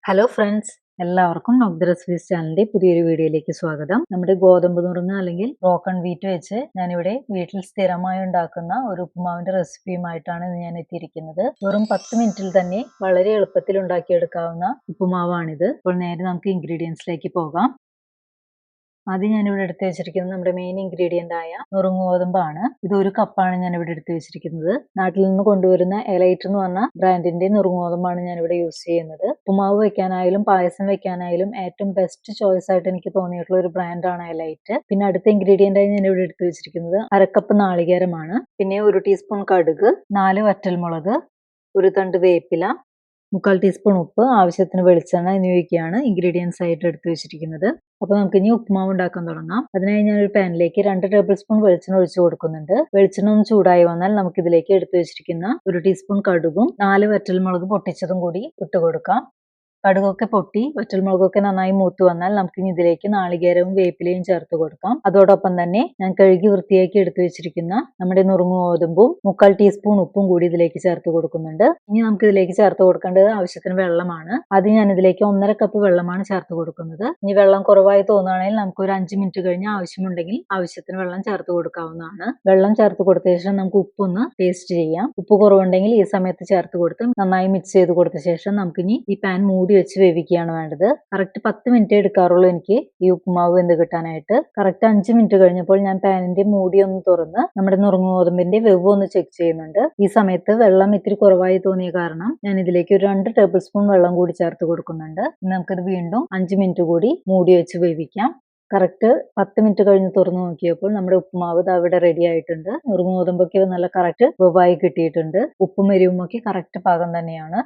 Hello friends, എല്ലാവർക്കും നോക്ക് recipes ചാനലിന്റെ പുതിയൊരു വീഡിയോയിലേക്ക് സ്വാഗതം. നമ്മുടെ ഗോതമ്പ് നുറുങ്ങ് അല്ലെങ്കിൽ ബ്രോക്കൺ വീറ്റ് വെച്ച് ഞാനിവിടെ വീട്ടിൽ സ്ഥിരമായി ഉണ്ടാക്കുന്ന ഒരു ഉപ്പുമാവിന്റെ റെസിപ്പിയുമായിട്ടാണ് ഞാൻ എത്തിയിരിക്കുന്നത്. വെറും 10 മിനിറ്റിൽ തന്നെ വളരെ എളുപ്പത്തിൽ ഉണ്ടാക്കിയെടുക്കാവുന്ന ഉപ്പുമാവാണിത്. അപ്പോൾ നേരെ നമുക്ക് ഇൻഗ്രീഡിയൻസിലേക്ക് പോകാം. ആദ്യം ഞാനിവിടെ എടുത്ത് വെച്ചിരിക്കുന്നത് നമ്മുടെ മെയിൻ ഇൻഗ്രീഡിയന്റ് ആയ നുറുങ്ങ് ഗോതമ്പാണ്. ഇത് 1 കപ്പാണ് ഞാനിവിടെ എടുത്ത് വെച്ചിരിക്കുന്നത്. നാട്ടിൽ നിന്ന് കൊണ്ടുവരുന്ന എലൈറ്റ് എന്ന് പറഞ്ഞ ബ്രാൻഡിന്റെ നുറുങ്ങ് ഗോതമ്പാണ് ഞാനിവിടെ യൂസ് ചെയ്യുന്നത്. ഉപ്പുമാവ് വെക്കാനായാലും പായസം വെക്കാനായാലും ഏറ്റവും ബെസ്റ്റ് ചോയ്സ് ആയിട്ട് എനിക്ക് തോന്നിയിട്ടുള്ള ഒരു ബ്രാൻഡാണ് എലൈറ്റ്. പിന്നെ അടുത്ത ഇൻഗ്രീഡിയന്റ് ആയി ഞാനിവിടെ എടുത്ത് വെച്ചിരിക്കുന്നത് 1/2 കപ്പ് നാളികേരമാണ്. പിന്നെ 1 ടീസ്പൂൺ കടുക്, 4 വറ്റൽമുളക്, 1 തണ്ട് വേപ്പില, 3/4 ടീസ്പൂൺ ഉപ്പ്, ആവശ്യത്തിന് വെളിച്ചെണ്ണ എന്നിവയൊക്കെയാണ് ഇൻഗ്രീഡിയൻസ് ആയിട്ട് എടുത്ത് വെച്ചിരിക്കുന്നത്. അപ്പോൾ നമുക്കിനി ഉപ്പുമാവ് ഉണ്ടാക്കാൻ തുടങ്ങാം. അതിനായി ഞാനൊരു പാനിലേക്ക് 2 ടേബിൾ സ്പൂൺ വെളിച്ചെണ്ണ ഒഴിച്ചു കൊടുക്കുന്നുണ്ട്. വെളിച്ചെണ്ണ ഒന്ന് ചൂടായി വന്നാൽ നമുക്കിതിലേക്ക് എടുത്ത് വെച്ചിരിക്കുന്ന 1 ടീസ്പൂൺ കടുകും 4 വറ്റൽമുളക് പൊട്ടിച്ചതും കൂടി ഇട്ട് കൊടുക്കാം. കടുകൊക്കെ പൊട്ടി വറ്റൽമുളകൊക്കെ നന്നായി മൂത്ത് വന്നാൽ നമുക്കിനി ഇതിലേക്ക് നാളികേരവും വേപ്പിലയും ചേർത്ത് കൊടുക്കാം. അതോടൊപ്പം തന്നെ ഞാൻ കഴുകി വൃത്തിയാക്കി എടുത്തു വെച്ചിരിക്കുന്ന നമ്മുടെ നുറുങ്ങ് ഗോതമ്പും 3/4 ടീസ്പൂൺ ഉപ്പും കൂടി ഇതിലേക്ക് ചേർത്ത് കൊടുക്കുന്നുണ്ട്. ഇനി നമുക്ക് ഇതിലേക്ക് ചേർത്ത് കൊടുക്കേണ്ടത് ആവശ്യത്തിന് വെള്ളമാണ്. ആദ്യം ഞാൻ ഇതിലേക്ക് 1/2 കപ്പ് വെള്ളമാണ് ചേർത്ത് കൊടുക്കുന്നത്. ഇനി വെള്ളം കുറവായി തോന്നുകയാണെങ്കിൽ നമുക്ക് ഒരു 5 മിനിറ്റ് കഴിഞ്ഞ് ആവശ്യമുണ്ടെങ്കിൽ ആവശ്യത്തിന് വെള്ളം ചേർത്ത് കൊടുക്കാവുന്നതാണ്. വെള്ളം ചേർത്ത് കൊടുത്ത ശേഷം നമുക്ക് ഉപ്പൊന്ന് ടേസ്റ്റ് ചെയ്യാം. ഉപ്പ് കുറവുണ്ടെങ്കിൽ ഈ സമയത്ത് ചേർത്ത് കൊടുത്ത് നന്നായി മിക്സ് ചെയ്ത് കൊടുത്ത ശേഷം നമുക്കിനി ഈ പാൻ മൂടി വെച്ച് വേവിക്കുകയാണ് വേണ്ടത്. കറക്റ്റ് 10 മിനിറ്റ് എടുക്കാറുള്ളൂ എനിക്ക് ഈ ഉപ്പുമാവ് വെന്ത് കിട്ടാനായിട്ട്. കറക്റ്റ് 5 മിനിറ്റ് കഴിഞ്ഞപ്പോൾ ഞാൻ പാനിന്റെ മൂടി ഒന്ന് തുറന്ന് നമ്മുടെ നുറുങ്ങ് ഗോതമ്പിന്റെ വെവ് ഒന്ന് ചെക്ക് ചെയ്യുന്നുണ്ട്. ഈ സമയത്ത് വെള്ളം ഇത്തിരി കുറവായി തോന്നിയ കാരണം ഞാൻ ഇതിലേക്ക് ഒരു 2 ടേബിൾ സ്പൂൺ വെള്ളം കൂടി ചേർത്ത് കൊടുക്കുന്നുണ്ട്. നമുക്കിത് വീണ്ടും 5 മിനിറ്റ് കൂടി മൂടി വെച്ച് വേവിക്കാം. കറക്റ്റ് 10 മിനിറ്റ് കഴിഞ്ഞ് തുറന്നു നോക്കിയപ്പോൾ നമ്മുടെ ഉപ്പുമാവ് ഇവിടെ റെഡി ആയിട്ടുണ്ട്. നുറുങ്ങ് ഗോതമ്പൊക്കെ നല്ല കറക്റ്റ് വെവായി കിട്ടിയിട്ടുണ്ട്. ഉപ്പും എരിവും ഒക്കെ കറക്റ്റ് പാകം തന്നെയാണ്.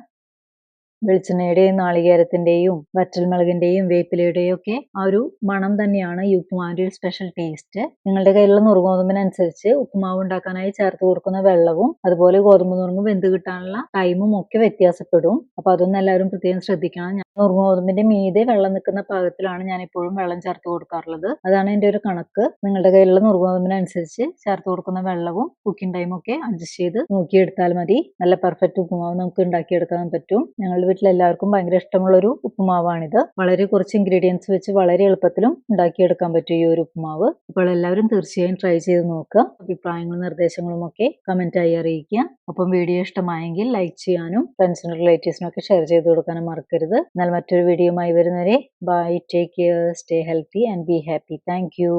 വെളിച്ചെണ്ണയുടെയും നാളികേരത്തിന്റെയും വറ്റൽമുളകിന്റെയും വേപ്പിലയുടെയും ഒക്കെ ആ ഒരു മണം തന്നെയാണ് ഈ ഉപ്പുമാവിന്റെ ഒരു സ്പെഷ്യൽ ടേസ്റ്റ്. നിങ്ങളുടെ കയ്യിലുള്ള നുറുങ്ങ് ഗോതമ്പിനനുസരിച്ച് ഉപ്പുമാവ് ഉണ്ടാക്കാനായി ചേർത്ത് കൊടുക്കുന്ന വെള്ളവും അതുപോലെ ഗോതമ്പ് നുറുങ്ങ് വെന്ത് കിട്ടാനുള്ള ടൈമും ഒക്കെ വ്യത്യാസപ്പെടും. അപ്പൊ അതൊന്നും എല്ലാവരും പ്രത്യേകം ശ്രദ്ധിക്കണം. നുറുങ്ങ് ഗോതമ്പിന്റെ മീതെ വെള്ളം നിൽക്കുന്ന പാകത്തിലാണ് ഞാൻ എപ്പോഴും വെള്ളം ചേർത്ത് കൊടുക്കാറുള്ളത്. അതാണ് എന്റെ ഒരു കണക്ക്. നിങ്ങളുടെ കയ്യിലുള്ള നുറുങ്ങ് ഗോതമ്പിനനുസരിച്ച് ചേർത്ത് കൊടുക്കുന്ന വെള്ളവും കുക്കിംഗ് ടൈമും ഒക്കെ അഡ്ജസ്റ്റ് ചെയ്ത് നോക്കിയെടുത്താൽ മതി. നല്ല പെർഫെക്റ്റ് ഉപ്പുമാവ് നമുക്ക് ഉണ്ടാക്കിയെടുക്കാൻ പറ്റും. ഞങ്ങളുടെ വീട്ടിൽ എല്ലാവർക്കും ഭയങ്കര ഇഷ്ടമുള്ള ഒരു ഉപ്പുമാവാണിത്. വളരെ കുറച്ച് ഇൻഗ്രീഡിയൻസ് വെച്ച് വളരെ എളുപ്പത്തിലും ഉണ്ടാക്കിയെടുക്കാൻ പറ്റും ഈ ഒരു ഉപ്പുമാവ്. അപ്പോൾ എല്ലാവരും തീർച്ചയായും ട്രൈ ചെയ്ത് നോക്കുക. അഭിപ്രായങ്ങളും നിർദ്ദേശങ്ങളും ഒക്കെ കമന്റ് ആയി അറിയിക്കുക. അപ്പം വീഡിയോ ഇഷ്ടമായെങ്കിൽ ലൈക്ക് ചെയ്യാനും ഫ്രണ്ട്സിനും റിലേറ്റീവ്സിനും ഒക്കെ ഷെയർ ചെയ്ത് കൊടുക്കാനും മറക്കരുത്. എന്നാൽ മറ്റൊരു വീഡിയോയുമായി വരുന്നവരെ bye, take care, stay healthy and be happy. Thank U.